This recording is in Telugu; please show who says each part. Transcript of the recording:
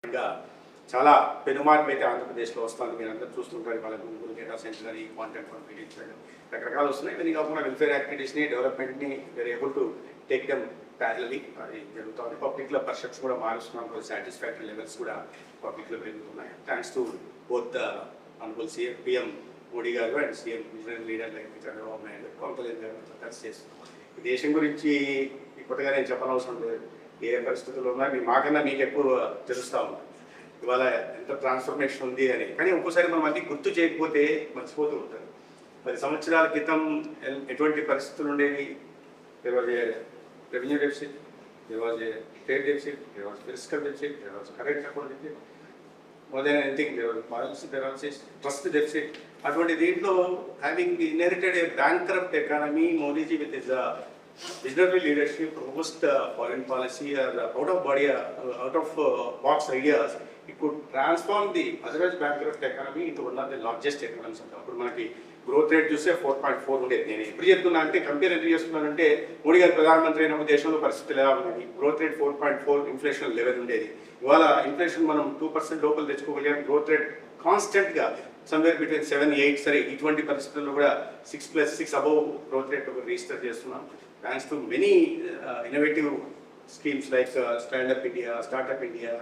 Speaker 1: ఇంకా చాలా పెనుమార్పు అయితే ఆంధ్రప్రదేశ్లో వస్తుంది. మీరు అందరూ చూస్తుంటారు. వాళ్ళ గూగుల్ డేటా సైన్స్ కానీ కాంటెంట్ కంప్యూటింగ్ రకరకాలు వస్తున్నాయి. ఇవన్నీ కాకుండా వెల్ఫేర్ యాక్టివిటీస్ని డెవలప్మెంట్ని we're able to take them parallelly అది జరుగుతుంది. పబ్లిక్లో పర్సెప్ట్స్ కూడా మారుస్తున్నాం. సాటిస్ఫాక్టరీ లెవెల్స్ కూడా పబ్లిక్లో పెరుగుతున్నాయి. Thanks to both honourable CM PM Modi garu and CM visionary leader like Chandrababu Naidu Pawan Kalyan garu కలిసి చేస్తున్నాం. ఈ దేశం గురించి కొత్తగా నేను చెప్పనవసరం లేదు. ఏ పరిస్థితుల్లో ఉన్నా మాకన్నా మీకు ఎక్కువ తెలుస్తూ ఉంది ఇవాళ ఎంత ట్రాన్స్ఫర్మేషన్ ఉంది అని. కానీ ఒక్కోసారి మనం అన్ని గుర్తు చేయకపోతే మర్చిపోతూ ఉంటారు. 10 సంవత్సరాల క్రితం ఎటువంటి పరిస్థితులు ఉండేవి? There was a revenue deficit, there was a trade deficit, there was fiscal deficit, there was current account deficit, more than anything there was policy, there was trust deficit. అటువంటి దీంట్లో having inherited A bankrupt economy, Modiji with his visionary leadership, robust foreign policy, out of box ideas, it could transform the otherwise bankrupt economy into one of the largest economies. అప్పుడు మనకి గ్రోత్ రేట్ చూస్తే 4.4 ఉండేది. నేను ఎప్పుడు చెప్తున్నా అంటే కంపేర్ ఎందుకు చేస్తున్నానంటే మోడీ గారు ప్రధానమంత్రి అయిన దేశంలో పరిస్థితులు ఎలా ఉన్నాయి. గ్రోత్ రేట్ 4.4, ఇన్ఫ్లేషన్ 11 ఉండేది. ఇవాళ ఇన్ఫ్లేషన్ మనం 2% లోపల తెచ్చుకోగలిగాం. గ్రోత్ రేట్ కాన్స్టెంట్గా సమ్వేర్ బిట్వీన్ 7-8, సరే ఇటువంటి పరిస్థితుల్లో కూడా 6+6 అబోవ్ గ్రోత్ రేట్ రిజిస్టర్ చేస్తున్నాం. Thanks to many innovative schemes like Stand Up India, Startup India.